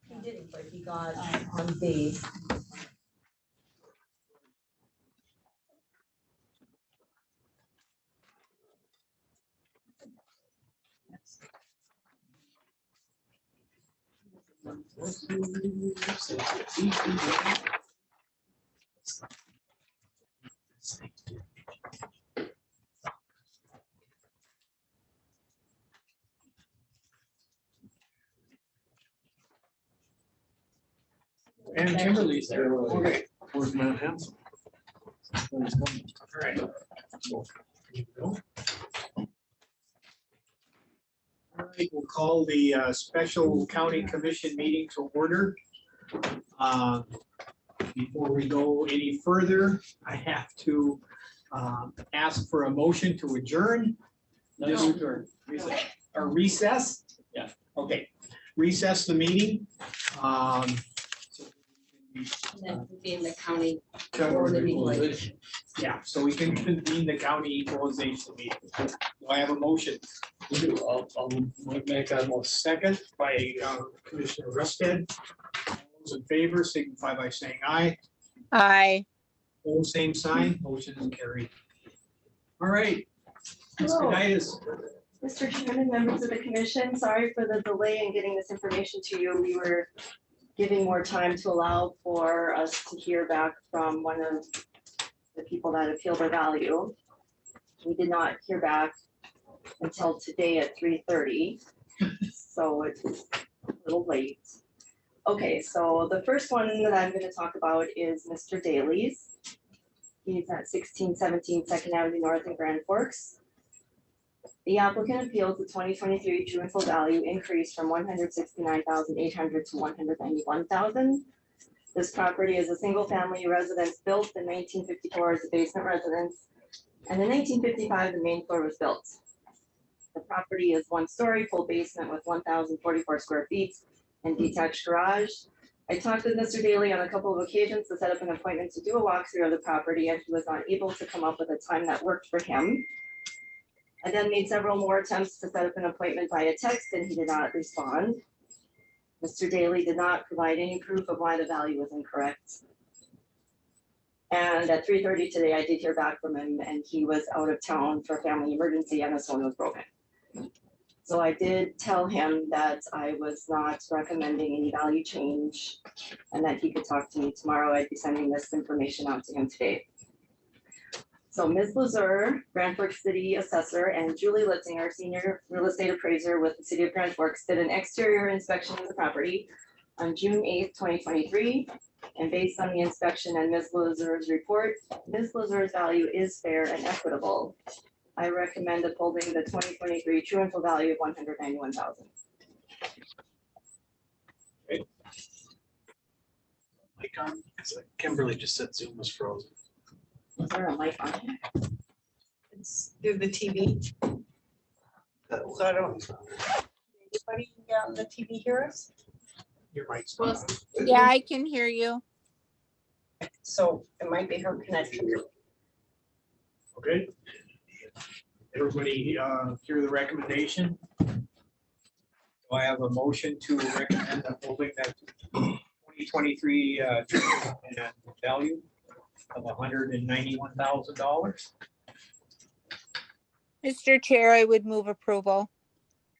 He didn't, but he got on base. And Kimberly's there. Okay. Where's Matt Hanson? All right. All right, we'll call the special county commission meeting to order. Before we go any further, I have to ask for a motion to adjourn. Just or recess? Yeah. Okay, recess the meeting. And then convene the county. Yeah, so we can convene the county equalization meeting. Do I have a motion? I'll make that motion. Second by Commissioner Rusted. All those in favor signify by saying aye. Aye. All same sign, motion is carried. All right. Ms. Hello. Kunitas. Mr. Chairman, members of the commission, sorry for the delay in getting this information to you. We were giving more time to allow for us to hear back from one of the people that appealed their value. We did not hear back until today at 3:30, so it's a little late. Okay, so the first one that I'm going to talk about is Mr. Daly's. He's at 1617 Second Avenue North in Grand Forks. The applicant appealed the 2023 true and full value increase from 169,800 to 191,000. This property is a single-family residence built in 1954 as a basement residence, and in 1955 the main floor was built. The property is one story, full basement with 1,044 square feet and detached garage. I talked with Mr. Daly on a couple of occasions to set up an appointment to do a walkthrough of the property, and he was not able to come up with a time that worked for him. I then made several more attempts to set up an appointment via text, and he did not respond. Mr. Daly did not provide any proof of why the value was incorrect. And at 3:30 today, I did hear back from him, and he was out of town for a family emergency and his phone was broken. So I did tell him that I was not recommending any value change and that he could talk to me tomorrow. I'd be sending this information out to him today. So Ms. Lazur, Grand Forks City Assessor, and Julie Litzinger, Senior Real Estate Appraiser with the City of Grand Forks, did an exterior inspection of the property on June 8th, 2023. And based on the inspection and Ms. Lazur's report, Ms. Lazur's value is fair and equitable. I recommend upholding the 2023 true and full value of 191,000. Mic on? Kimberly just said Zoom was frozen. Is there a mic on here? It's through the TV. So I don't, anybody on the TV hear us? Your mic's Well, on. Yeah, I can hear you. So it might be her connection. Okay. Everybody hear the recommendation? Do I have a motion to recommend upholding that 2023 value of $191,000? Mr. Chair, I would move approval.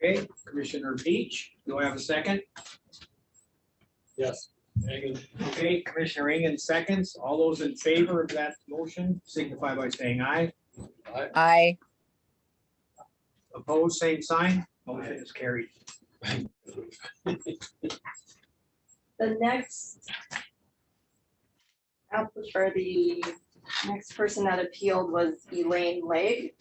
Okay, Commissioner Peach, do I have a second? Yes. Okay, Commissioner Engen seconds. All those in favor of that motion signify by saying aye. Aye. Opposed, same sign. Motion is carried. The next next person that appealed was Elaine Legg.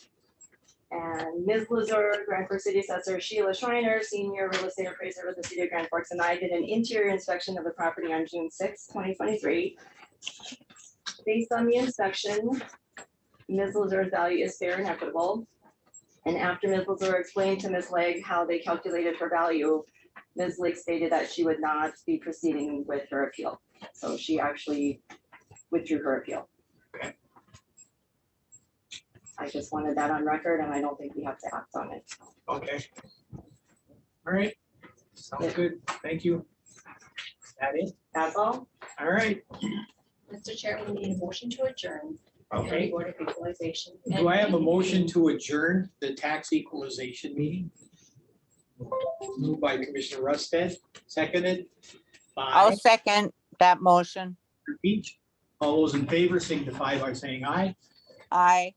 And Ms. Lazur, Grand Forks City Assessor, Sheila Schreiner, Senior Real Estate Appraiser with the City of Grand Forks, and I did an interior inspection of the property on June 6, 2023. Based on the inspection, Ms. Lazur's value is fair and equitable. And after Ms. Lazur explained to Ms. Legg how they calculated her value, Ms. Legg stated that she would not be proceeding with her appeal. So she actually withdrew her appeal. Okay. I just wanted that on record, and I don't think we have to act on it. Okay. All right. Sounds good. Thank you. That it? That's all? All right, Mr. Chair, we need a motion to adjourn. the County okay. Board of Equalization. Do I have a motion to adjourn the tax equalization meeting? Moved by Commissioner Rusted, seconded I'll by second that motion. Commissioner Beach. All those in favor signify by saying aye. Aye.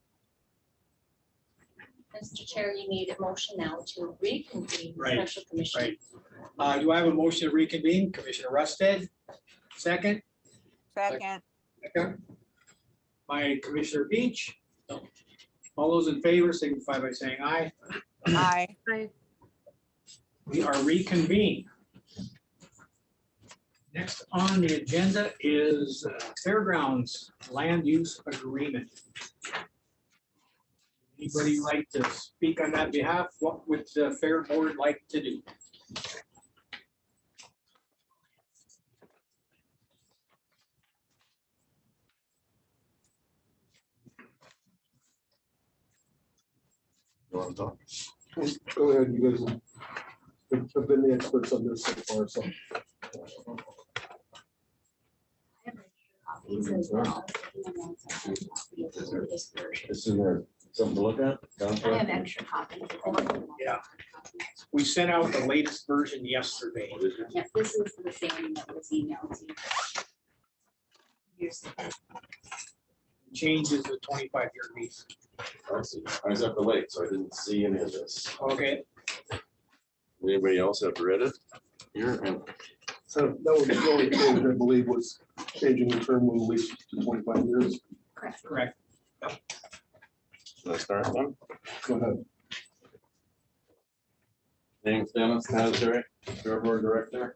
Mr. Chair, you need a motion now to reconvene the Right, special commission. right. Do I have a motion to reconvene? Commissioner Rusted, second. Second. Second. By Commissioner Beach. All those in favor signify by saying aye. Aye. We are reconvened. Next on the agenda is Fairgrounds Land Use Agreement. Anybody like to speak on that behalf? What would the Fair Board like to do? Go ahead, you guys have been the experts on this so far, so. Copies as well. Is there something to look at? I have extra copies. Yeah. We sent out the latest version yesterday. Yeah, this is the same that was emailed to you. Here's the- Changes the 25-year lease. I see. I was up the late, so I didn't see any of this. Okay, Anybody else have read it? Here, and So that was the only change, I believe, was changing the term when lease to 25 years. correct. should I start then? Go ahead. Name's Dennis Nazare, Fair Board Director.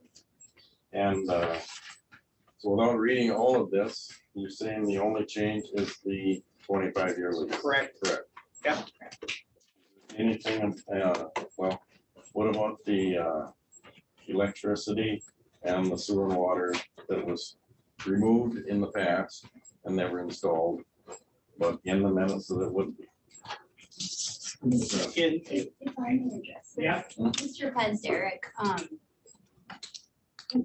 And so without reading all of this, you're saying the only change is the 25-year lease? Correct. Correct. Yep. Anything, well, what about the electricity and the sewer and water that was removed in the past and never installed, but in the minutes that it would be? In, If I may address this. yeah, Mr. Pez, Derek,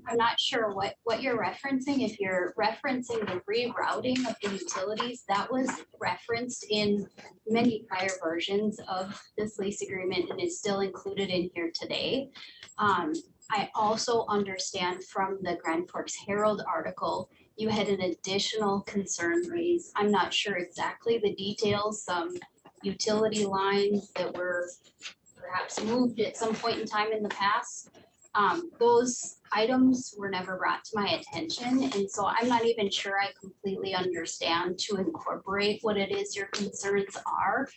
I'm not sure what you're referencing. If you're referencing the rerouting of the utilities, that was referenced in many prior versions of this lease agreement and is still included in here today. I also understand from the Grand Forks Herald article, you had an additional concern raised. I'm not sure exactly the details, some utility lines that were perhaps moved at some point in time in the past. Those items were never brought to my attention, and so I'm not even sure I completely understand to incorporate what it is your concerns are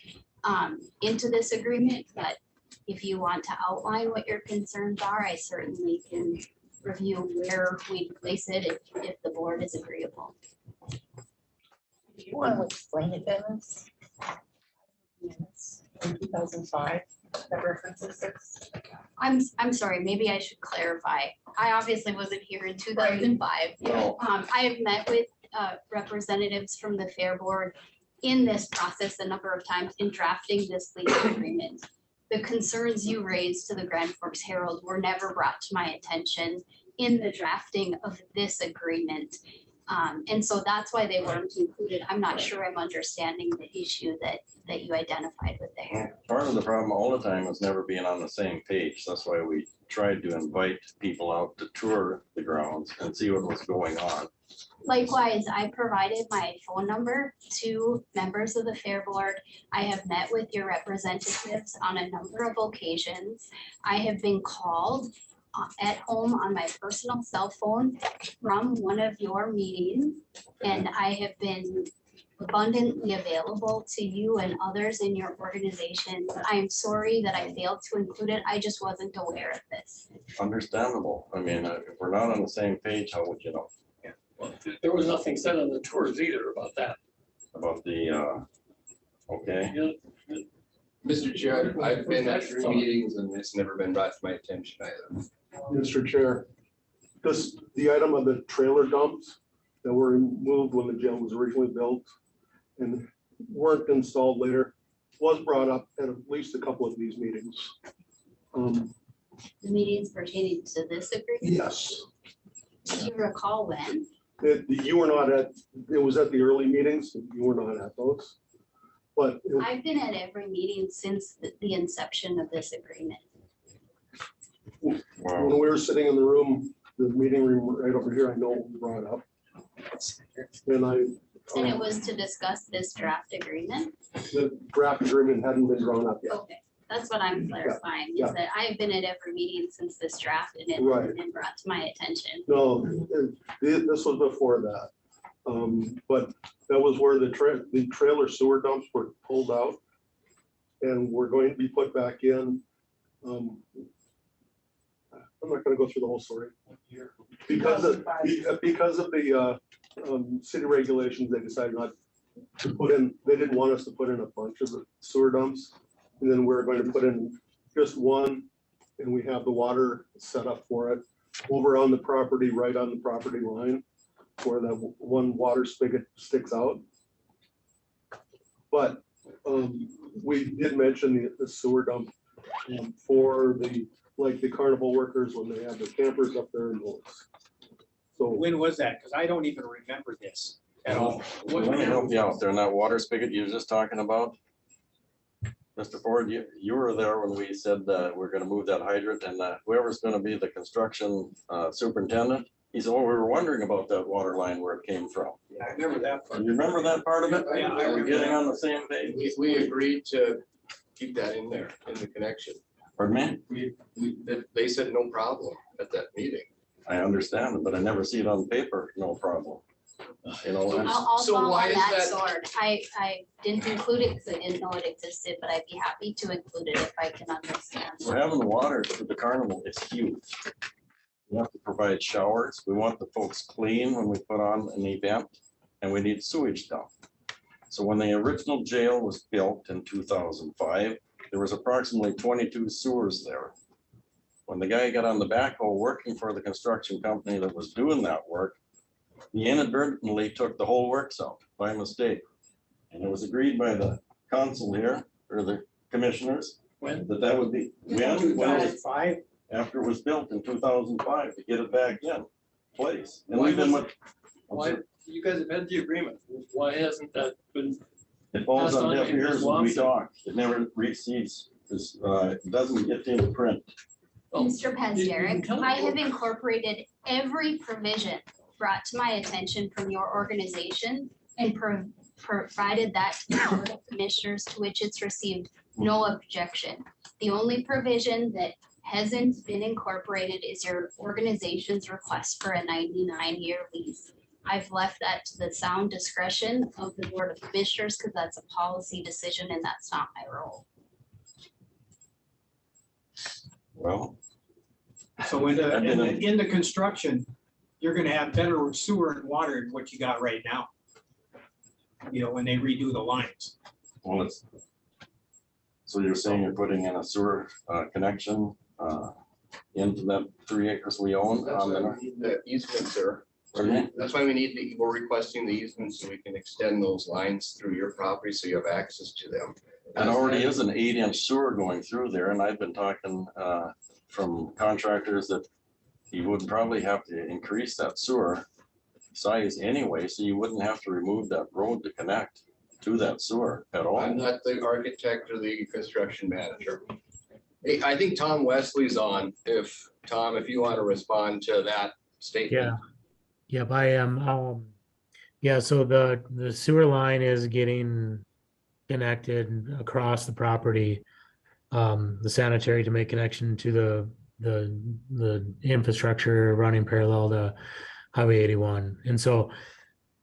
into this agreement, but if you want to outline what your concerns are, I certainly can review where we place it if the board is agreeable. Do you want to explain it, Dennis? In 2005, that references this. I'm sorry, maybe I should clarify. I obviously wasn't here in 2005. No. I have met with representatives from the Fair Board in this process a number of times in drafting this lease agreement. The concerns you raised to the Grand Forks Herald were never brought to my attention in the drafting of this agreement. And so that's why they weren't included. I'm not sure I'm understanding the issue that you identified with there. Part of the problem all the time is never being on the same page. That's why we tried to invite people out to tour the grounds and see what was going on. Likewise, I provided my phone number to members of the Fair Board. I have met with your representatives on a number of occasions. I have been called at home on my personal cell phone from one of your meetings, and I have been abundantly available to you and others in your organization. I am sorry that I failed to include it. I just wasn't aware of this. Understandable. I mean, if we're not on the same page, how would you know There was nothing said on the tours either about that. about the, okay? Mr. Chair, I've been at 3 meetings and it's never been brought to my attention either. Mr. Chair, the item of the trailer dumps that were removed when the jail was originally built and weren't installed later was brought up at least a couple of these meetings. The meetings pertaining to this agreement. Yes. Do you recall when? You were not at, it was at the early meetings, you were not at those. But I've been at every meeting since the inception of this agreement. when Wow. we were sitting in the room, the meeting room right over here, I know we brought it up. And And it was to discuss this draft agreement? the draft agreement hadn't been drawn up yet. Okay, that's what I'm clarifying, Yeah. is that I've been at every meeting since this draft and it Right. has been brought to my attention. No, this was before that. But that was where the trailer sewer dumps were pulled out and were going to be put back in. I'm not gonna go through the whole story. Because of the city regulations, they decided not to put in, they didn't want us to put in a bunch of the sewer dumps. And then we're going to put in just one, and we have the water set up for it over on the property, right on the property line, where that one water spigot sticks out. But we did mention the sewer dump for like the carnival workers when they have their campers up there and those. So When was that? Because I don't even remember this at all. Let me help you out there. In that water spigot you were just talking about, Mr. Ford, you were there when we said that we're gonna move that hydrant, and whoever's gonna be the construction superintendent, he said, oh, we were wondering about that water line, where it came from. Yeah, I remember that part. You remember that part of it? Yeah, I Are we remember getting that. on the same page? We agreed to keep that in there, in the connection. Pardon me? They said no problem at that meeting. I understand it, but I never see it on paper, no problem. You know, and I'll So fall why on is that that- sword. I didn't include it because I didn't know it existed, but I'd be happy to include it if I can understand. so having water to the carnival is huge. We have to provide showers. We want the folks clean when we put on an event, and we need sewage dump. So when the original jail was built in 2005, there was approximately 22 sewers there. When the guy got on the backhoe working for the construction company that was doing that work, he inadvertently took the whole works out by mistake. And it was agreed by the council here, or the commissioners, that would be, when it was 2005? after it was built in 2005 to get it back in place. And Why we've been was- with, Why, you guys have had the agreement. Why hasn't that been? it falls Passed on on deaf to ears Ms. when we Watson. talk. It never receives, it doesn't get into print. Oh, Mr. you can Pasderek, tell I me. have incorporated every provision brought to my attention from your organization and provided that to the Board of Commissioners, to which it's received no objection. The only provision that hasn't been incorporated is your organization's request for a 99-year lease. I've left that to the sound discretion of the Board of Commissioners because that's a policy decision and that's not my role. Well, So in the construction, you're gonna have better sewer and water than what you got right now. You know, when they redo the lines. well, it's, so you're saying you're putting in a sewer connection into that 3 acres we own That's on why the, we need the easement, sir. pardon me? That's why we need we're requesting the easement so we can extend those lines through your property so you have access to them. It already is an 8-inch sewer going through there, and I've been talking from contractors that you would probably have to increase that sewer size anyway, so you wouldn't have to remove that road to connect to that sewer at all. I'm not the architect or the construction manager. Hey, I think Tom Wesley's on. Tom, if you want to respond to that statement. Yep, I am. Yeah, so the sewer line is getting connected across the property. The sanitary to make connection to the infrastructure running parallel to Highway 81. And so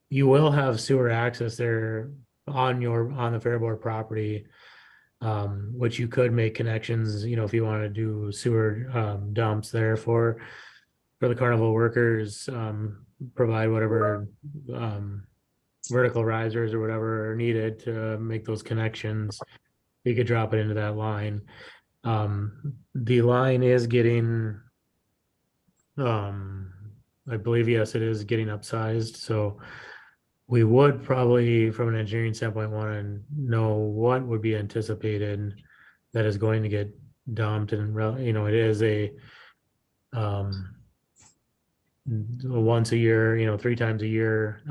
you will have sewer access there on the Fairboard property, which you could make connections, if you want to do sewer dumps there for the carnival workers, provide whatever vertical risers or whatever are needed to make those connections. You could drop it into that line. The line is getting, I believe, yes, it is getting upsized. So we would probably, from an engineering standpoint, want to know what would be anticipated that is going to get dumped. And, it is once a year, 3 times a year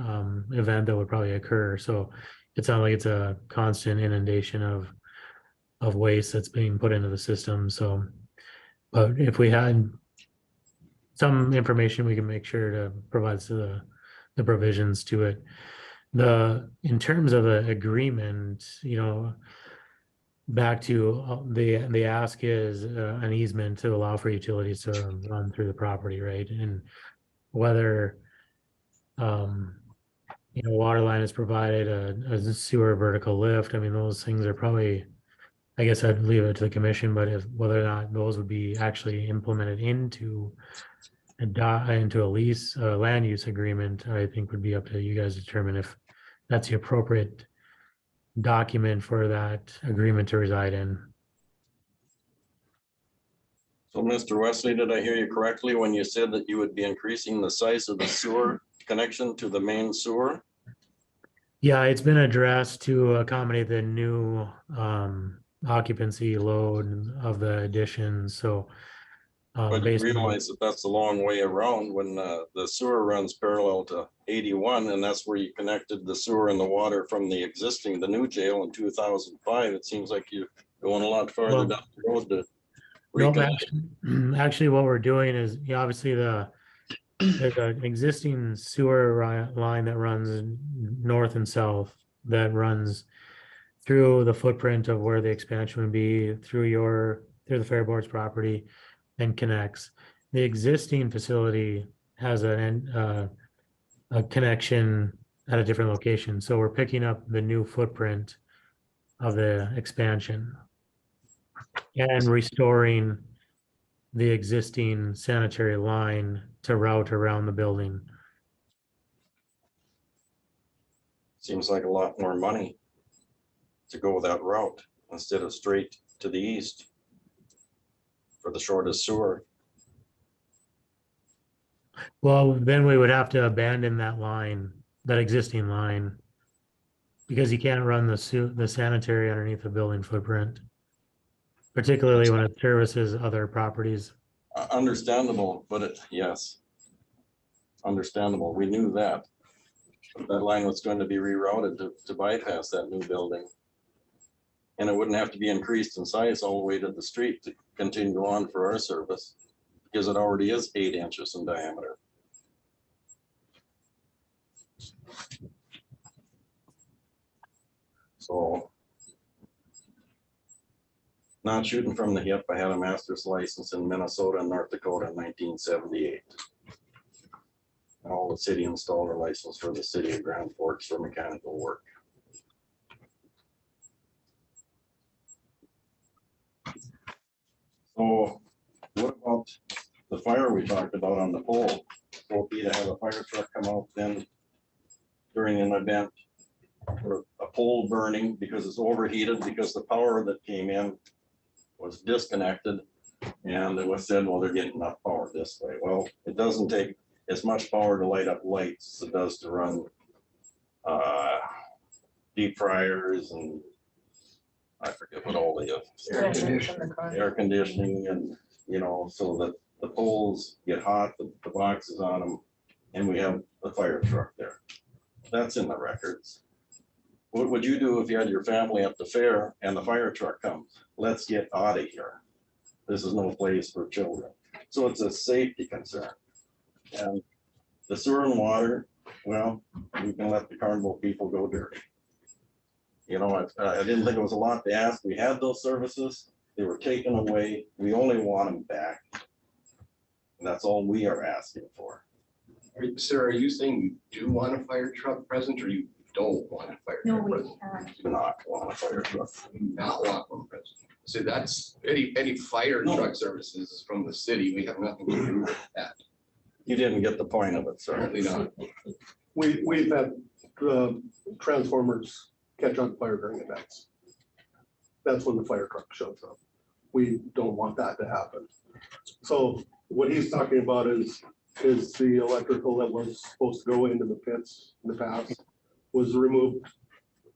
event that would probably occur. So it's not like it's a constant inundation of waste that's being put into the system. So, but if we had some information, we can make sure to provide to the provisions to it. In terms of the agreement, back to the ask is an easement to allow for utilities to run through the property, right? And whether water line is provided, a sewer vertical lift, I mean, those things are probably, I guess I'd leave it to the commission, but whether or not those would be actually implemented into a lease, land use agreement, I think would be up to you guys to determine if that's the appropriate document for that agreement to reside in. So Mr. Wesley, did I hear you correctly when you said that you would be increasing the size of the sewer connection to the main sewer? Yeah, it's been addressed to accommodate the new occupancy load of the addition. So But you basically, realize that that's a long way around when the sewer runs parallel to 81, and that's where you connected the sewer and the water from the new jail in 2005. It seems like you're going a lot farther Well, down the road to no, reconnect. actually, what we're doing is obviously there's an existing sewer line that runs north and south that runs through the footprint of where the expansion would be through the Fair Board's property and connects. The existing facility has a connection at a different location. So we're picking up the new footprint of the expansion and restoring the existing sanitary line to route around the building. Seems like a lot more money to go that route instead of straight to the east for the shortest sewer. Well, then we would have to abandon that existing line, because you can't run the sanitary underneath the building footprint, particularly when it services other properties. Understandable, but yes, understandable. We knew that. That line was going to be rerouted to bypass that new building. And it wouldn't have to be increased in size all the way to the street to continue on for our service, because it already is 8 inches in diameter. So, not shooting from the hip, I had a master's license in Minnesota and North Dakota in 1978. And all the city installer license for the city of Grand Forks for mechanical work. So what about the fire we talked about on the pole? So be to have a fire truck come out then during an event for a pole burning because it's overheated, because the power that came in was disconnected, and it was said, well, they're getting enough power this way. Well, it doesn't take as much power to light up lights as it does to run deep fryers and I forget what all the air conditioning and, so that the poles get hot, the boxes on them, and we have the fire truck there. That's in the records. What would you do if you had your family at the fair and the fire truck comes? Let's get out of here. This is no place for children. So it's a safety concern. And the sewer and water, well, we can let the Carnival people go dirty. I didn't think it was a lot to ask. We had those services. They were taken away. We only want them back. And that's all we are asking for. Sir, are you saying you do want a fire truck present, or you don't want a fire truck present? Do not want a fire truck. Not want one present. So that's any fire truck services is from the city. We have nothing to do with that. You didn't get the point of it, sir. Certainly not. We've had transformers catch on fire during events. That's when the fire truck shows up. We don't want that to happen. So what he's talking about is the electrical that was supposed to go into the pits in the past was removed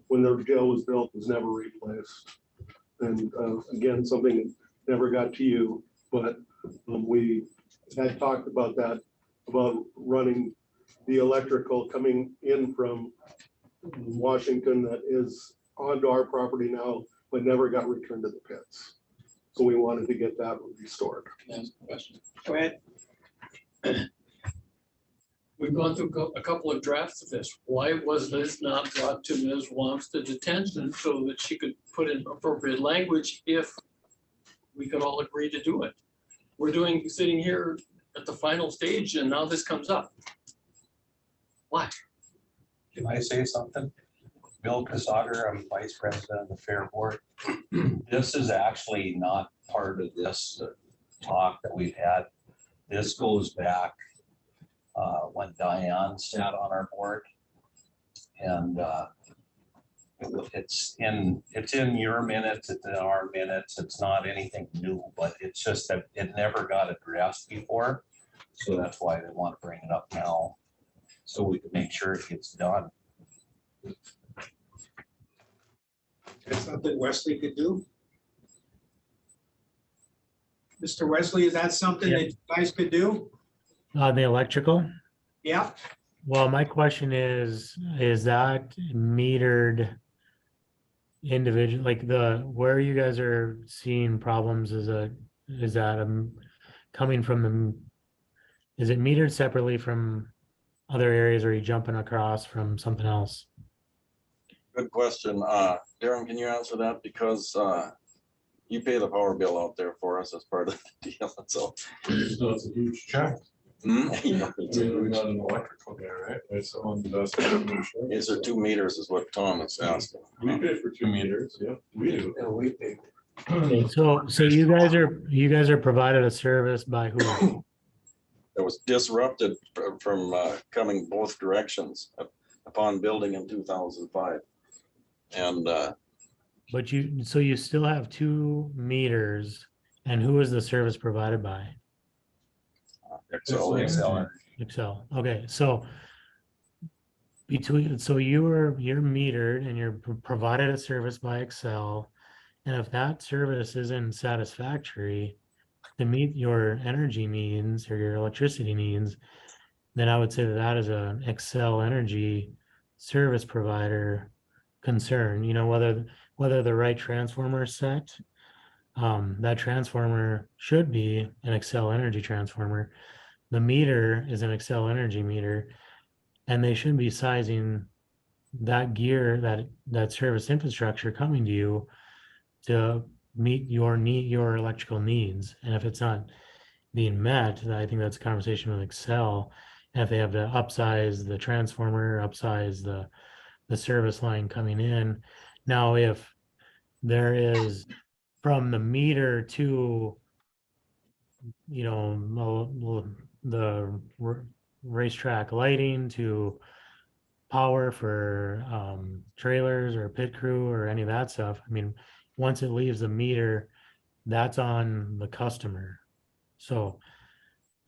when the jail was built, was never replaced. And again, something never got to you, but we had talked about that about running the electrical coming in from Washington that is onto our property now, but never got returned to the pits. So we wanted to get that restored. Go ahead. We've gone through a couple of drafts of this. Why was this not brought to Ms. Wamsted's attention so that she could put in appropriate language if we could all agree to do it? We're sitting here at the final stage and now this comes up. Why? Can I say something? Bill Casager, I'm Vice President of the Fair Board. This is actually not part of this talk that we've had. This goes back when Diane sat on our board. And it's in your minutes, it's in our minutes. It's not anything new, but it's just that it never got addressed before. So that's why they want to bring it up now, so we can make sure it gets done. That's something Wesley could do. Mr. Wesley, is that something that you guys could do? The electrical? Yeah, Well, my question is that metered individual, like where you guys are seeing problems, is that coming from is it metered separately from other areas, or are you jumping across from something else? Good question. Darren, can you answer that? Because you pay the power bill out there for us as part of the deal, so. So it's a huge check. Yeah, We're not an electrical guy, right? There's someone who does. Is there 2 meters is what Tom is asking. We pay for 2 meters, yeah, we do. Yeah, we pay. Okay, so you guys are provided a service by who? It was disrupted from coming both directions upon building in 2005. And But you still have 2 meters, and who is the service provided by? Excel. Excel. Okay, so you're metered and you're provided a service by Excel, and if that service isn't satisfactory to meet your energy needs or your electricity needs, then I would say that is an Excel Energy service provider concern. You know, whether the right transformer is set, that transformer should be an Excel Energy transformer. The meter is an Excel Energy meter, and they should be sizing that gear, that service infrastructure coming to you to meet your electrical needs. And if it's not being met, then I think that's a conversation with Excel. And if they have to upsize the transformer, upsize the service line coming in. Now, if there is from the meter to, you know, the racetrack lighting to power for trailers or pit crew or any of that stuff, I mean, once it leaves the meter, that's on the customer. So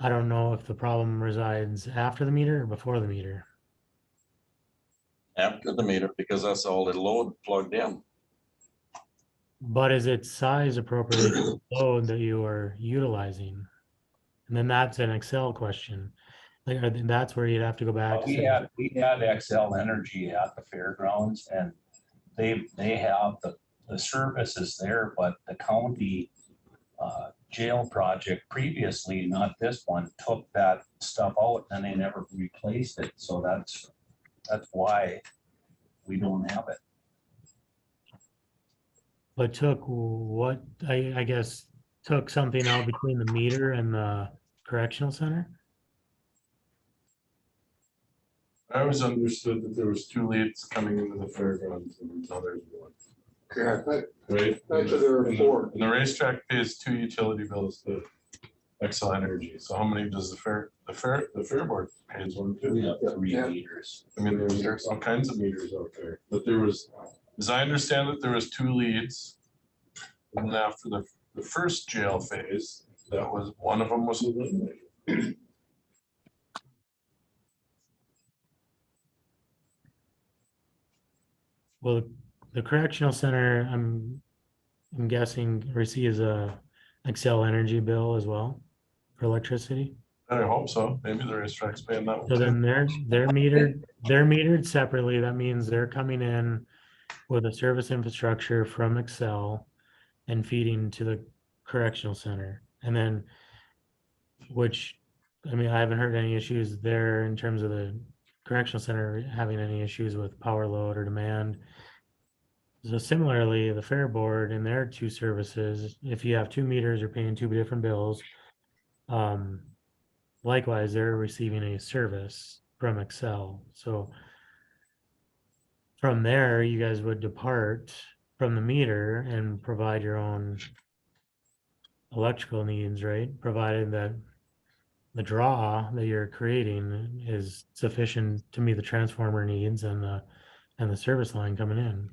I don't know if the problem resides after the meter or before the meter. After the meter, because that's all the load plugged in. But is it size appropriate for the load that you are utilizing? And then that's an Excel question. Like, that's where you'd have to go back. We had Excel Energy at the fairgrounds, and they have the services there, but the county jail project previously, not this one, took that stuff out and they never replaced it. So that's why we don't have it. But took what, I guess, took something out between the meter and the correctional center? I always understood that there was 2 leads coming into the fairgrounds and now there's 1. Yeah, Right? actually, there are 4. And the racetrack pays 2 utility bills to Excel Energy. So how many does the fair board pays 1 too? We have 3 meters. I mean, there's all kinds of meters out there, but there was, as I understand it, there was 2 leads. And then after the first jail phase, that was, one of them was eliminated. Well, the correctional center, I'm guessing receives a Excel Energy bill as well for electricity. I hope so. Maybe the racetrack's paying that one. So too. then they're metered separately. That means they're coming in with a service infrastructure from Excel and feeding to the correctional center. And then, which, I mean, I haven't heard any issues there in terms of the correctional center having any issues with power load or demand. So similarly, the fair board and their two services, if you have 2 meters, you're paying 2 different bills. Likewise, they're receiving a service from Excel. So from there, you guys would depart from the meter and provide your own electrical needs, right? Provided that the draw that you're creating is sufficient to meet the transformer needs and the service line coming in.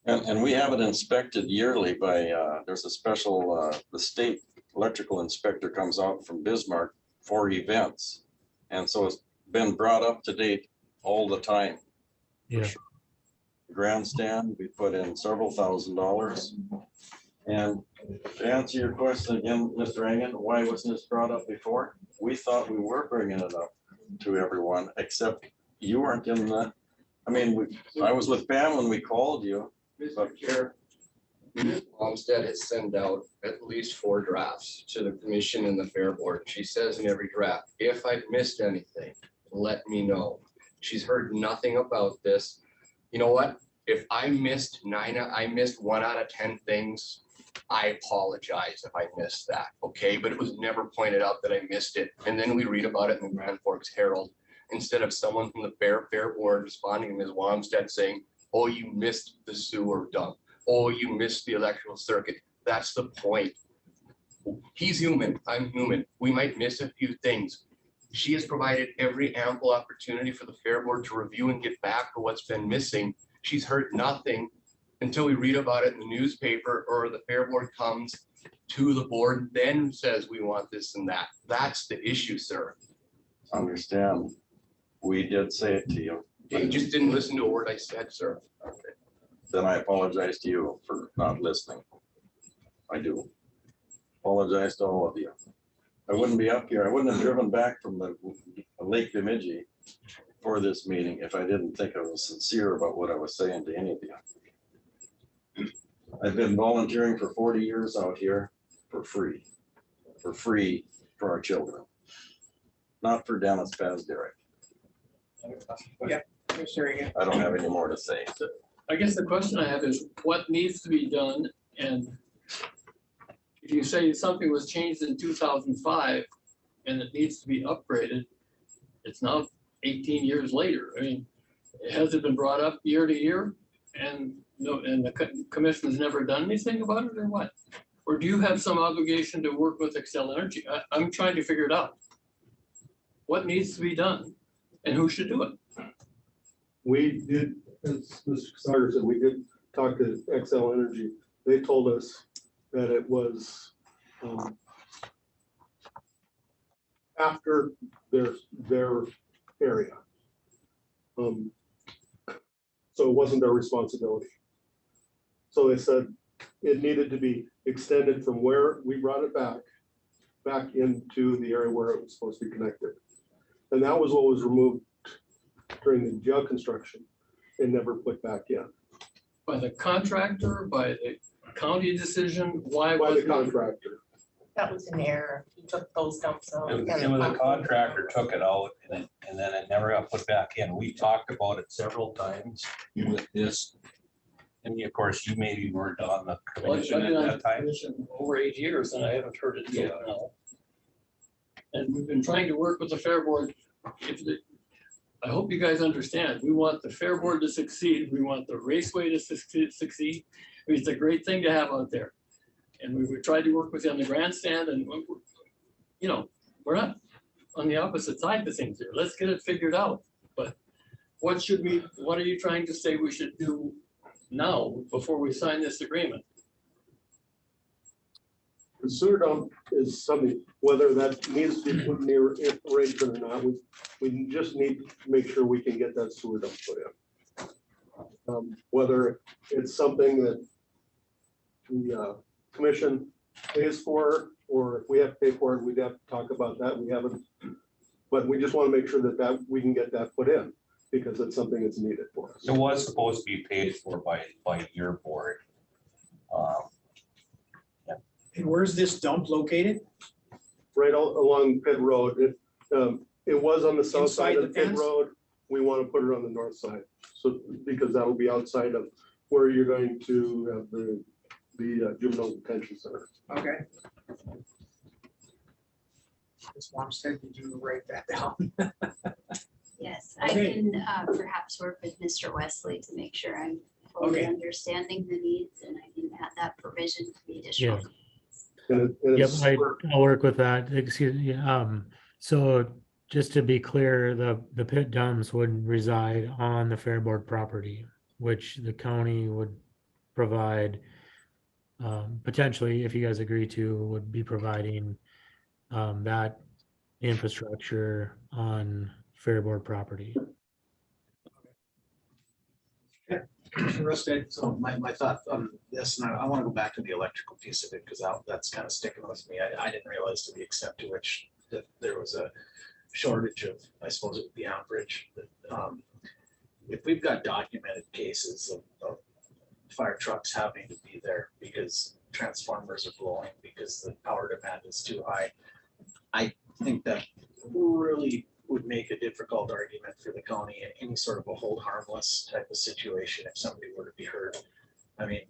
And we have it inspected yearly by, there's a special, the state electrical inspector comes out from Bismarck for events. And so it's been brought up to date all the time. Yeah. Sure. Grandstand, we put in several $1,000s. And to answer your question again, Mr. Engen, why wasn't this brought up before? We thought we were bringing it up to everyone, except you weren't in the, I mean, I was with Pam when we called you. Mr. Chair, Ms. Olmsted has sent out at least 4 drafts to the commission and the fair board. She says in every draft, if I've missed anything, let me know. She's heard nothing about this. You know what? If I missed 1 out of 10 things, I apologize if I missed that, okay? But it was never pointed out that I missed it. And then we read about it in the Grand Forks Herald, instead of someone from the fair board responding to Ms. Wamstead saying, oh, you missed the sewer dump. Oh, you missed the electrical circuit. That's the point. He's human, I'm human. We might miss a few things. She has provided every ample opportunity for the fair board to review and get back to what's been missing. She's heard nothing until we read about it in the newspaper, or the fair board comes to the board, then says we want this and that. That's the issue, sir. Understand. We did say it to you. You just didn't listen to a word I said, sir. Okay. Then I apologize to you for not listening. I do. Apologize to all of you. I wouldn't be up here. I wouldn't have driven back from the Lake Bemidji for this meeting if I didn't think I was sincere about what I was saying to any of you. I've been volunteering for 40 years out here for free for our children, not for Dennis Pazderek. Yeah, Mr. Engen. I don't have any more to say. I guess the question I have is what needs to be done? And if you say something was changed in 2005 and it needs to be upgraded, it's now 18 years later. I mean, has it been brought up year to year? And no, and the commission has never done anything about it, or what? Or do you have some obligation to work with Excel Energy? I'm trying to figure it out. What needs to be done and who should do it? We did, as Mr. Sager said, we did talk to Excel Energy. They told us that it was after their area. So it wasn't their responsibility. So they said it needed to be extended from where we brought it back into the area where it was supposed to be connected. And that was what was removed during the jail construction and never put back in. By the contractor, by the county decision? Why By was the contractor. That was an error. He took those dumps out. It was a contractor took it out and then it never got put back in. We talked about it several times with this. And of course, you maybe weren't on the commission at that time. Over 8 years and I haven't heard it yet now. And we've been trying to work with the fair board. I hope you guys understand, we want the fair board to succeed. We want the raceway to succeed. I mean, it's a great thing to have out there. And we tried to work with you on the grandstand and, you know, we're not on the opposite side of things here. Let's get it figured out. But what are you trying to say we should do now before we sign this agreement? The sewer dump is something, whether that needs to be put in the arrangement or not, we just need to make sure we can get that sewer dump put in. Whether it's something that the commission pays for, or if we have to pay for it, we'd have to talk about that. We haven't. But we just want to make sure that we can get that put in because it's something that's needed for us. It was supposed to be paid for by your board. And where's this dump located? Right along Pitt Road. It was on the south side Inside of the Pitt fence? Road. We want to put it on the north side. So, because that'll be outside of where you're going to have the juvenile detention center. Okay. Ms. Wamstead, did you write that down? Yes, I Okay. can perhaps work with Mr. Wesley to make sure I'm fully Okay. understanding the needs and I can add that provision to the additional. And Yep, it's, I'll work with that. Excuse me. So just to be clear, the pit dumps would reside on the Fair Board property, which the county would provide, potentially, if you guys agree to, would be providing that infrastructure on Fair Board property. Rusted. So my thought on this, and I want to go back to the electrical piece of it, because that's kind of sticking with me. I didn't realize to the extent to which that there was a shortage of, I suppose it would be amperage. If we've got documented cases of fire trucks having to be there because transformers are blowing, because the power demand is too high, I think that really would make a difficult argument for the county in any sort of a hold harmless type of situation if somebody were to be hurt. I mean,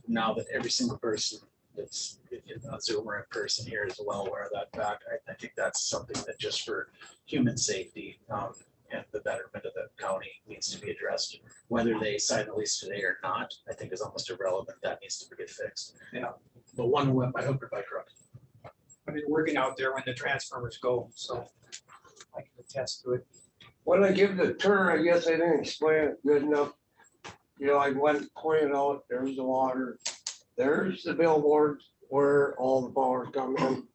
now that every single person that's a Zoom or in person here is well aware of that fact, I think that's something that just for human safety and the betterment of the county needs to be addressed. Whether they sign the lease today or not, I think is almost irrelevant. That needs to get fixed. Yeah. But one went by hook or by crook. I've been working out there when the transformers go, so I can attest to it. When I give the tour, I guess I didn't explain it good enough. You know, I went and pointed out, there's the water, there's the billboards where all the power come in.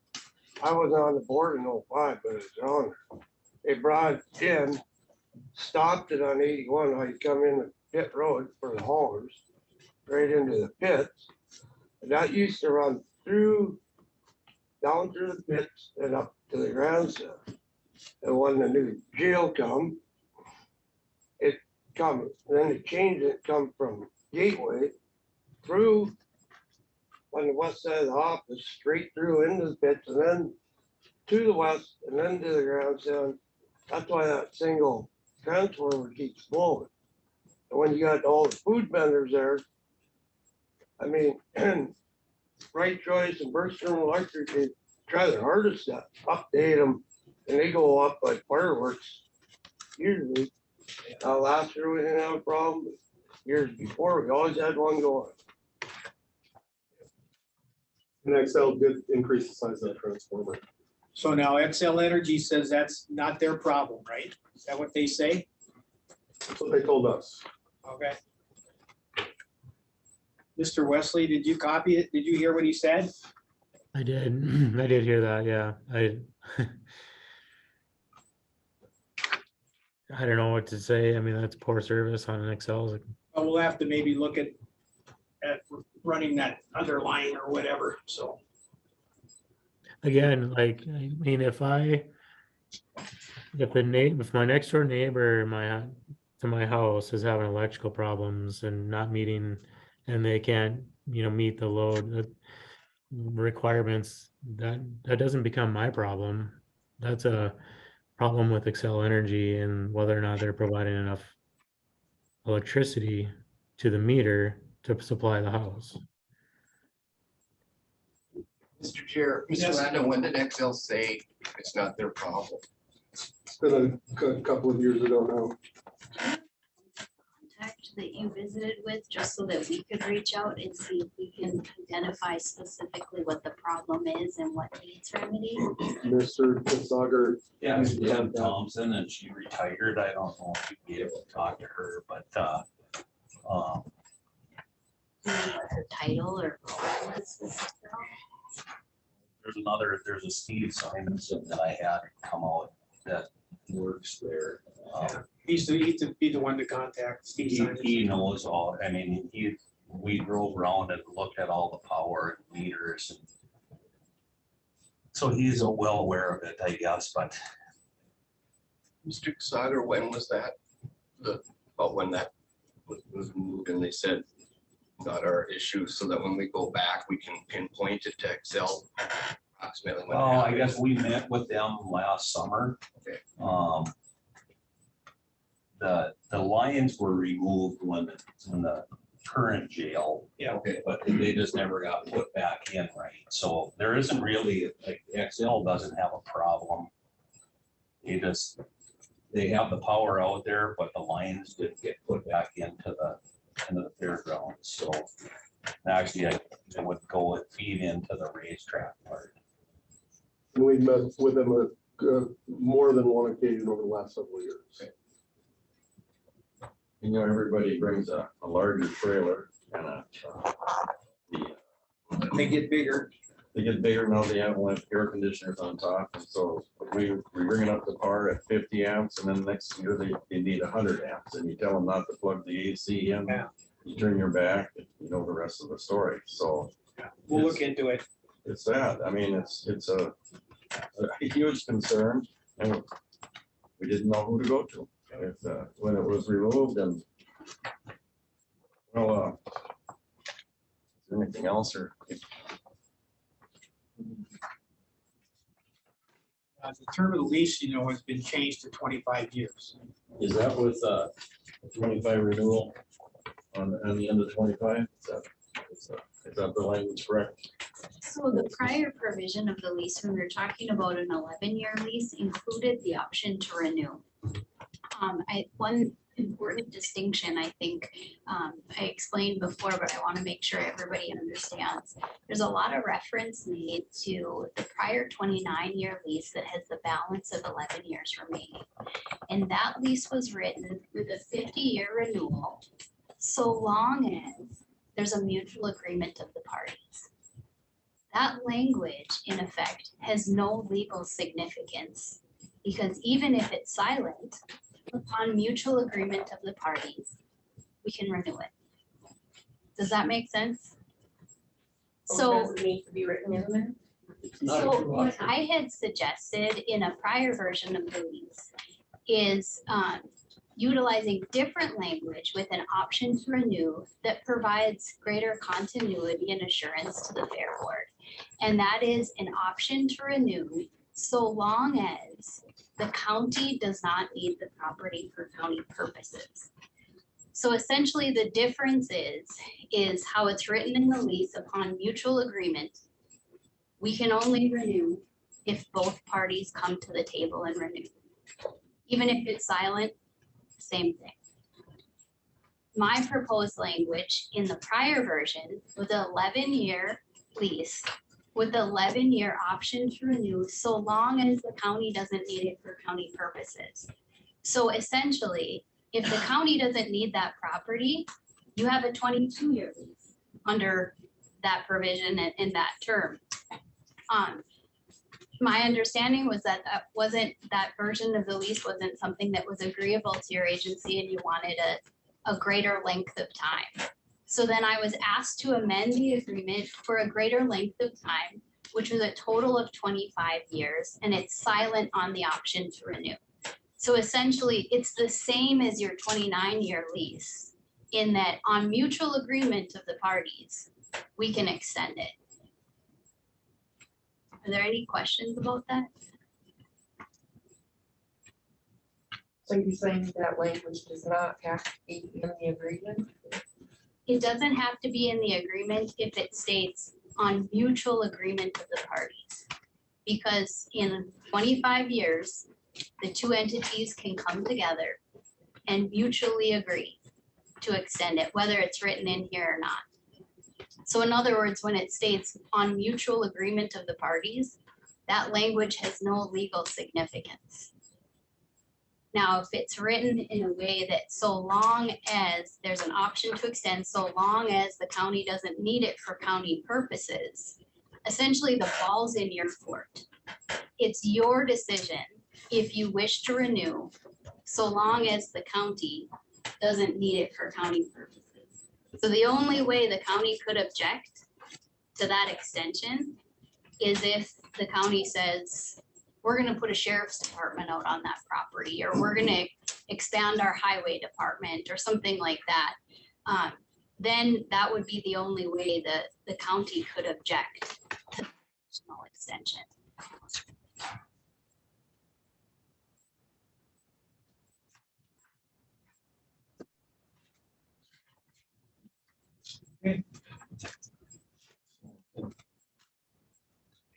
I was on the board in 05, but it's on. They brought it in, stopped it on 81, how you come in the pit road for the haulers, right into the pits. And that used to run through, down through the pits and up to the grandstand. And when the new jail come, it come, then they changed it, come from Gateway through on the west side of the office, straight through into the pits and then to the west and then to the grandstand. That's why that single transformer keeps blowing. And when you got all the food vendors there, I mean, Right Choice and Bergstrom Electric, they try their hardest to update them. And they go up like fireworks. Usually, last year we didn't have a problem. Years before, we always had one going. and XL did increase the size of that transformer. So now XL Energy says that's not their problem, right? Is that what they say? That's what they told us. Okay. Mr. Wesley, did you copy it? Did you hear what he said? I did. I did hear that. Yeah. I don't know what to say. I mean, that's poor service on an XL. We'll have to maybe look at running that underline or whatever, so. Again, like, I mean, if my next door neighbor to my house is having electrical problems and not meeting, and they can't, meet the load requirements, that doesn't become my problem. That's a problem with Xcel Energy and whether or not they're providing enough electricity to the meter to supply the house. Mr. Chair, Mr. Landon, when did XL say it's not their problem? It's been a couple of years ago now. Contact that you visited with, just so that we could reach out and see if we can identify specifically what the problem is and what needs remedy. Mr. Sager. Yeah, Deb Thompson, and she retired. I don't know if you'd be able to talk to her, but What her title or role is. there's a Steve Simonson that I had come out that works there. He's to be the one to contact Steve Simons. He knows all, I mean, we drove around and looked at all the power meters So he's well aware of it, I guess, but Mr. Sauter, when was that? About when that was moved and they said not our issue, so that when we go back, we can pinpoint it to Excel approximately when. oh, I guess we met with them last summer. Okay. The lions were removed when the current jail. Yeah. Okay, but they just never got put back in, right? So there isn't really, like, XL doesn't have a problem. They have the power out there, but the lines didn't get put back into the fairgrounds, so actually it would go and feed into the racetrack part. And we met with them more than one occasion over the last several years. You know, everybody brings a larger trailer and They get bigger. they get bigger now, they have air conditioners on top, and so we bring it up to par at 50 amps, and then next year they need 100 amps, and you tell them not to plug the AC in. Yeah. You turn your back, you know the rest of the story, so. We'll look into it. It's that, I mean, it's a huge concern, and we didn't know who to go to. When it was removed and, well, is there anything else or? The term of the lease, has been changed to 25 years. Is that with 25 renewal on the end of 25? Is that the language correct? So the prior provision of the lease, when we're talking about an 11-year lease, included the option to renew. One important distinction, I think, I explained before, but I want to make sure everybody understands. There's a lot of reference made to the prior 29-year lease that has the balance of 11 years remaining. And that lease was written with a 50-year renewal, so long as there's a mutual agreement of the parties. That language, in effect, has no legal significance, because even if it's silent, upon mutual agreement of the parties, we can renew it. Does that make sense? So, Does it need to be written in there? so what I had suggested in a prior version of the lease is utilizing different language with an option to renew that provides greater continuity and assurance to the Fair Board. And that is an option to renew so long as the county does not need the property for county purposes. So essentially the difference is how it's written in the lease upon mutual agreement. We can only renew if both parties come to the table and renew. Even if it's silent, same thing. My proposed language in the prior version with the 11-year lease with the 11-year option to renew so long as the county doesn't need it for county purposes. So essentially, if the county doesn't need that property, you have a 22-year lease under that provision in that term. My understanding was that that version of the lease wasn't something that was agreeable to your agency and you wanted a greater length of time. So then I was asked to amend the agreement for a greater length of time, which was a total of 25 years, and it's silent on the option to renew. So essentially, it's the same as your 29-year lease in that on mutual agreement of the parties, we can extend it. Are there any questions about that? So you're saying that language does not have to be in the agreement? It doesn't have to be in the agreement if it states on mutual agreement of the parties. Because in 25 years, the two entities can come together and mutually agree to extend it, whether it's written in here or not. So in other words, when it states on mutual agreement of the parties, that language has no legal significance. Now, if it's written in a way that so long as there's an option to extend, so long as the county doesn't need it for county purposes, essentially the ball's in your court. It's your decision if you wish to renew, so long as the county doesn't need it for county purposes. So the only way the county could object to that extension is if the county says, we're gonna put a sheriff's department out on that property, or we're gonna expand our highway department or something like that. Then that would be the only way that the county could object to the additional extension.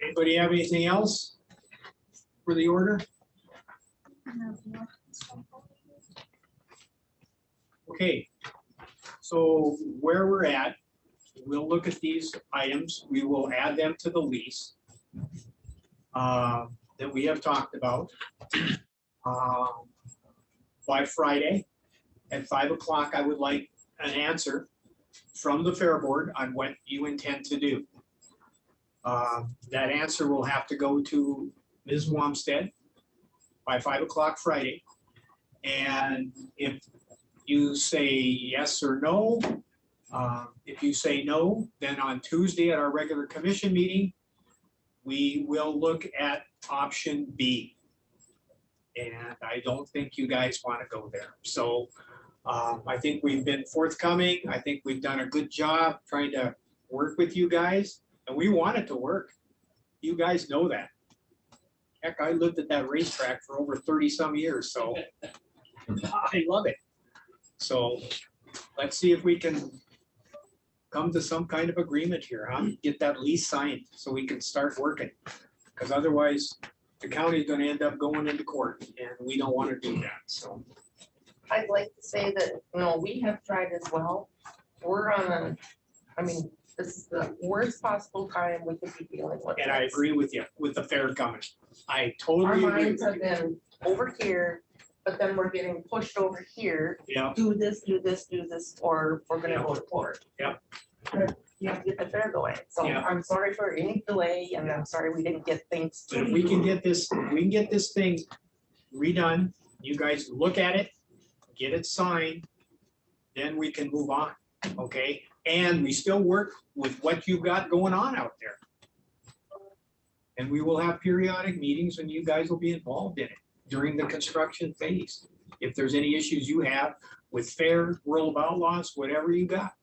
Anybody have anything else for the order? Okay, so where we're at, we'll look at these items, we will add them to the lease that we have talked about by Friday at 5 o'clock. I would like an answer from the Fair Board on what you intend to do. That answer will have to go to Ms. Wamstead by 5 o'clock Friday. And if you say yes or no, if you say no, then on Tuesday at our regular commission meeting, we will look at option B. And I don't think you guys want to go there. So I think we've been forthcoming. I think we've done a good job trying to work with you guys, and we want it to work. You guys know that. Heck, I lived at that racetrack for over 30 some years, so I love it. So let's see if we can come to some kind of agreement here, huh? Get that lease signed so we can start working. Because otherwise, the county's gonna end up going into court, and we don't want to do that, so. I'd like to say that, we have tried as well. We're on this is the worst possible time we could be dealing with. And I this. agree with you, with the fair coming. I Our totally agree. minds have been over here, but then we're getting pushed over here. Yeah. Do this, or we're gonna go to court. Yep. But you have to get the fair going. So Yeah. I'm sorry for any delay, and I'm sorry we didn't get things. But if we can get this, we can get this thing redone, you guys look at it, get it signed, then we can move on, okay? And we still work with what you got going on out there. And we will have periodic meetings and you guys will be involved in it during the construction phase. If there's any issues you have with fair, World of Outlaws, whatever you got.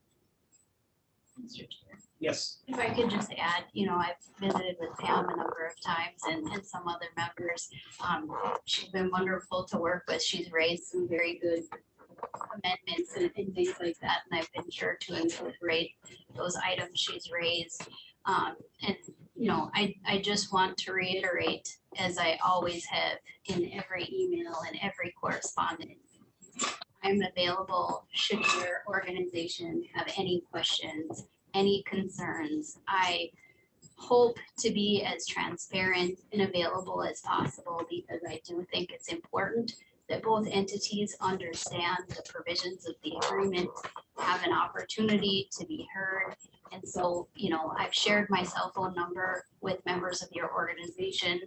Yes. If I could just add, I've visited with Pam a number of times and some other members. She's been wonderful to work with. She's raised some very good amendments and things like that. And I've been sure to incorporate those items she's raised. I just want to reiterate, as I always have in every email and every correspondence, I'm available should your organization have any questions, any concerns. I hope to be as transparent and available as possible because I do think it's important that both entities understand the provisions of the agreement, have an opportunity to be heard. And so, I've shared my cell phone number with members of your organization.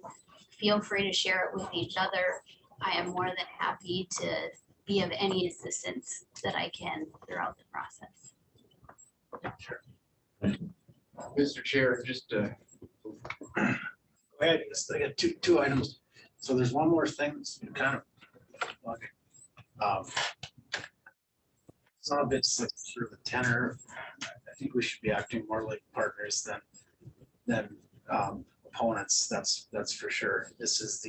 Feel free to share it with each other. I am more than happy to be of any assistance that I can throughout the process. Mr. Chair, just Go ahead. I got two items. So there's one more thing that's kind of some of it's sort of a tenor. I think we should be acting more like partners than opponents. That's for sure. This is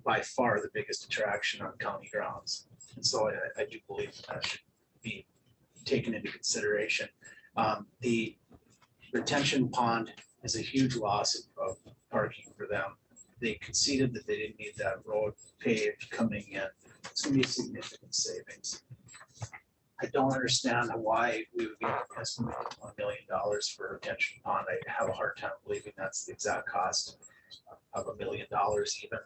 by far the biggest attraction on county grounds. And so I do believe that should be taken into consideration. The retention pond is a huge loss of parking for them. They conceded that they didn't need that road paved coming in. It's gonna be a significant savings. I don't understand why we would get estimated $1 million for a retention pond. I have a hard time believing that's the exact cost of $1 million even.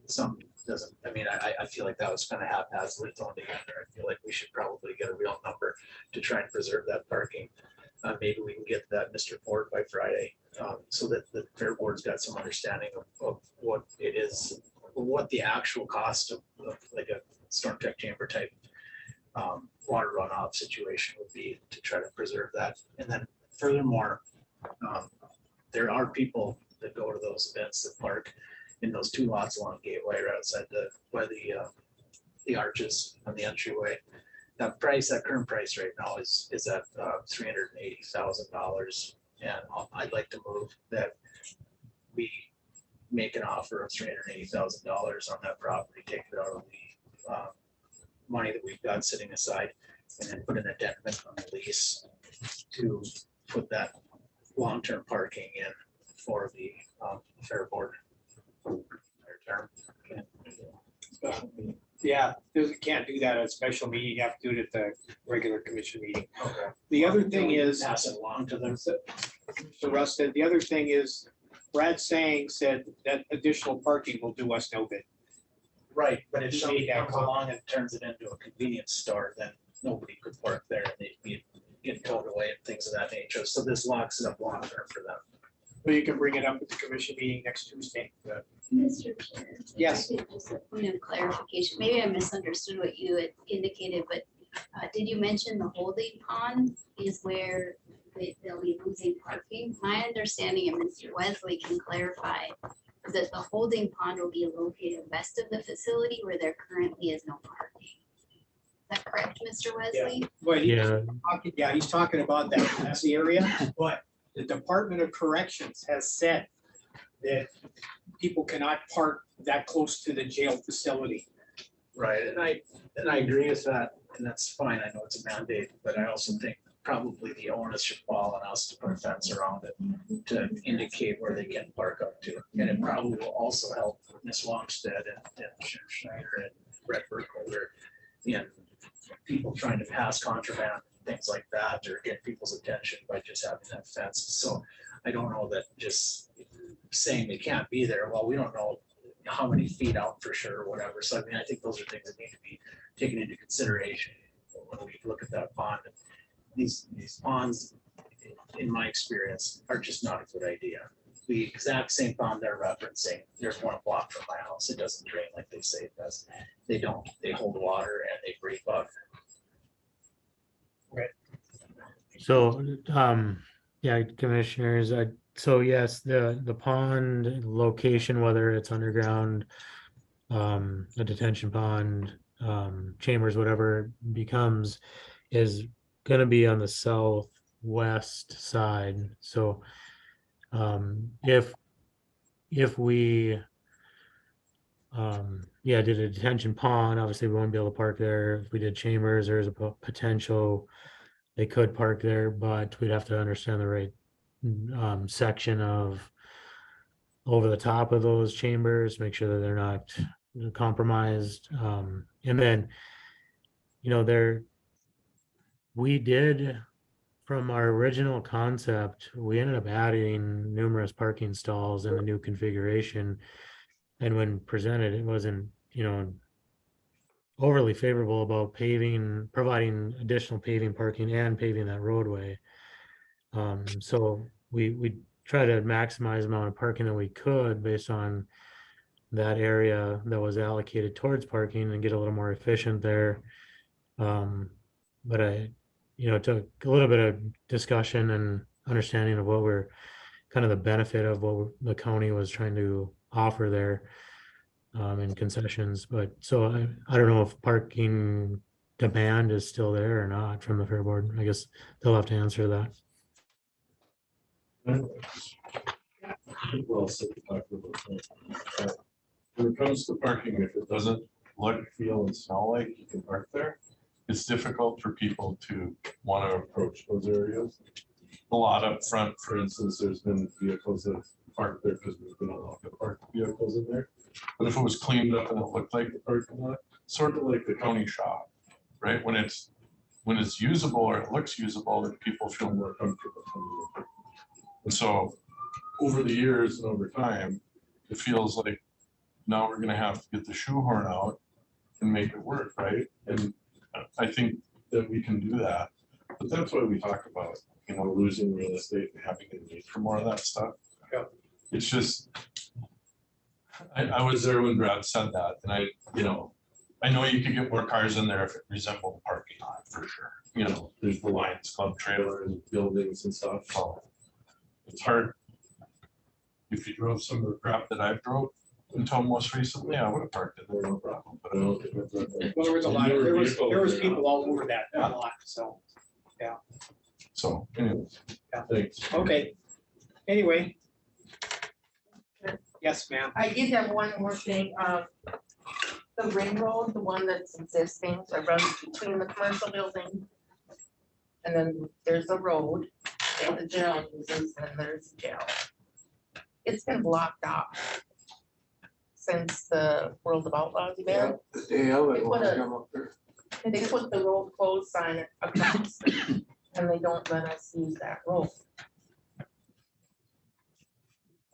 Some doesn't, I feel like that was kind of haphazardly thrown together. I feel like we should probably get a real number to try and preserve that parking. Maybe we can get that Mr. Ford by Friday, so that the Fair Board's got some understanding of what it is, what the actual cost of like a storm check chamber type water runoff situation would be to try to preserve that. And then furthermore, there are people that go to those events that park in those two lots along Gateway right outside by the arches on the entryway. That price, that current price right now is at $380,000. And I'd like to move that we make an offer of $380,000 on that property, take it out of the money that we've got sitting aside, and then put an addendum on the lease to put that long-term parking in for the fair board. Term. Yeah, you can't do that at a special meeting. You have to do it at the regular commission meeting. Okay. The other thing is, Pass it along to them. Mr. Russ said, the other thing is, Brad Sang said that additional parking will do us no good. Right, but if You somebody made that comes along and turns it into a convenience store, then nobody could park there and they'd be getting towed away and things of that nature. So this locks it up long term for them. Well, you can bring it up at the commission meeting next Tuesday. Mr. Chair. if Yes. I could Just a point of clarification. Maybe I misunderstood what you had indicated, but did you mention the holding pond is where they'll be losing parking? My understanding, and Mr. Wesley can clarify, is that the holding pond will be located west of the facility where there currently is no parking. Is that correct, Mr. Wesley? But Yeah, he's talking about that messy area, but the Department of Corrections has said that people cannot park that close to the jail facility. Right, and I agree with that, and that's fine. I know it's a mandate, but I also think probably the onus should fall on us to put a fence around it to indicate where they can park up to. And it probably will also help Ms. Longstead and Sheriff Schneider and Brett Burkholder in people trying to pass contraband, things like that, or get people's attention by just having that fence. So I don't know that just saying they can't be there, well, we don't know how many feet out for sure or whatever. So I mean, I think those are things that need to be taken into consideration when we look at that pond. These ponds, in my experience, are just not a good idea. The exact same pond they're referencing, there's one block from my house. It doesn't drain like they say it does. They don't. They hold water and they breathe bug. so, yeah, commissioners, so yes, the pond location, whether it's underground, a detention pond, chambers, whatever it becomes, is gonna be on the southwest side. So, if we, yeah, did a detention pond, obviously we won't be able to park there. If we did chambers, there's a potential they could park there, but we'd have to understand the right section of over the top of those chambers, make sure that they're not compromised. And then, we did, from our original concept, we ended up adding numerous parking stalls in the new configuration. And when presented, it wasn't, overly favorable about providing additional paving, parking and paving that roadway. So we try to maximize the amount of parking that we could based on that area that was allocated towards parking and get a little more efficient there. But it took a little bit of discussion and understanding of what we're kind of the benefit of what the county was trying to offer there in concessions. But so I don't know if parking demand is still there or not from the Fair Board. I guess they'll have to answer that. Well said, Dr. Wilson. When it comes to parking, if it doesn't look, feel, and smell like you can park there, it's difficult for people to want to approach those areas. A lot up front, for instance, there's been vehicles that have parked there because we've been allowed to park vehicles in there. But if it was cleaned up and it looked like the parking lot, sort of like the county shop, right? When it's usable or it looks usable, then people feel more comfortable coming in. And so over the years and over time, it feels like now we're gonna have to get the shoehorn out and make it work, right? And I think that we can do that. But that's why we talk about, losing real estate and having a need for more of that stuff. Yeah. It's just, I was there when Brad said that, and I know you could get more cars in there if it resembled a parking lot for sure. There's the Lions Club trailer and buildings and stuff. So it's hard if you drove some of the crap that I drove until most recently, I would have parked it there, no problem. But I don't think that's Well, there was a lot, there was people all over that lot, so, so, anyways, Yeah. thanks. okay. Anyway. Yes, ma'am. I did have one more thing, the ring road, the one that's existing, so it runs between the commercial building. And then there's a road that the jail uses, and there's a jail. It's been blocked off since the World of Outlaws Yeah, event. the day of They it, put when I a- come up there. And they put the road closed sign across, and they don't let us use that road.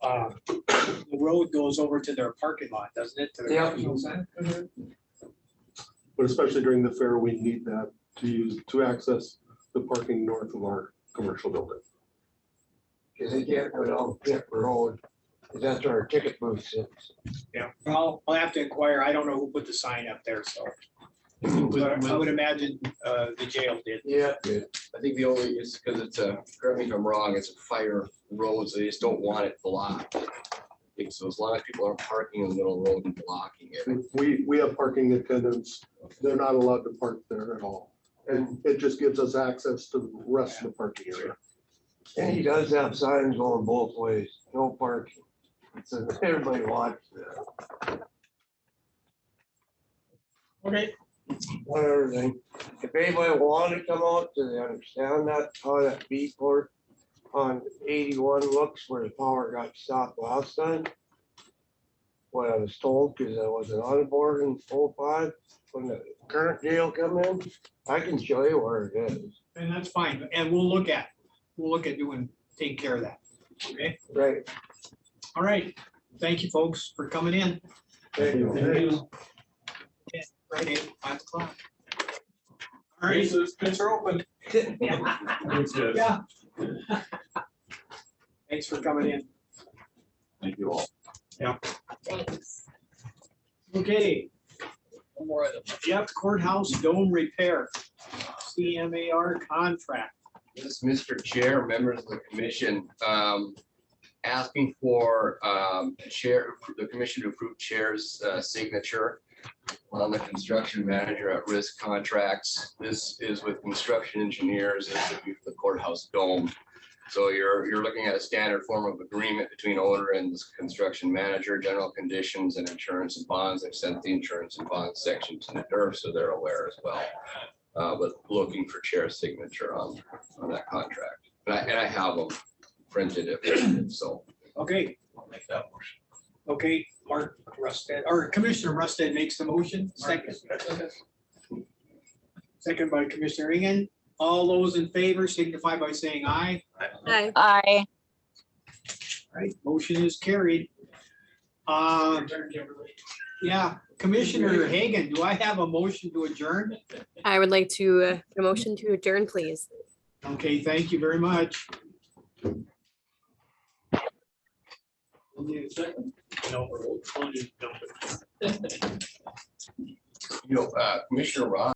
The road goes over to their parking lot, doesn't it? To the Yeah. commercial center? But especially during the fair, we need that to access the parking north of our commercial building. Cause they can't go down Pit Road, 'cause that's where our ticket booth sits. Yeah, well, I'll have to inquire. I don't know who put the sign up there, so. But I would imagine, the jail did. Yeah. I think the only, is because it's a, correct me if I'm wrong, it's a fire road, so they just don't want it blocked. I think so as long as people aren't parking in the middle of the road and blocking it. We have parking attendants. They're not allowed to park there at all. And it just gives us access to the rest of the parking area. And he does have signs going both ways, no parking. So everybody watches that. Okay. One other thing, if anybody wanted to come out, do they understand that, how that B port on 81 looks where the power got stopped last time? What I was told, because I wasn't on board in 05, when the current jail come in, I can show you where it is. And that's fine, and we'll look at doing, taking care of that, okay? Right. All right, thank you, folks, for coming in. Thank you. Friday, 5 o'clock. All right. Bids are open. Thanks, guys. Yeah. Thanks for coming in. Thank you all. Thanks. Okay, One more item. yep, courthouse dome repair, CMAR contract. Yes, Mr. Chair, members of the commission, asking for the commission to approve chair's signature on the construction manager at risk contracts. This is with construction engineers as the courthouse dome. So you're looking at a standard form of agreement between owner and the construction manager, general conditions and insurance and bonds. I've sent the insurance and bonds section to the DERF, so they're aware as well. But looking for chair's signature on that contract. And I have them printed if so. Okay, I'll make that motion. okay, Mark Rusted, or Commissioner Rusted makes the motion, second. Second by Commissioner Engen. All those in favor signify by saying aye. Aye. All right, motion is carried. Yeah, Commissioner Hagan, do I have a motion to adjourn? I would like to, a motion to adjourn, please. Okay, thank you very much. Commissioner Ross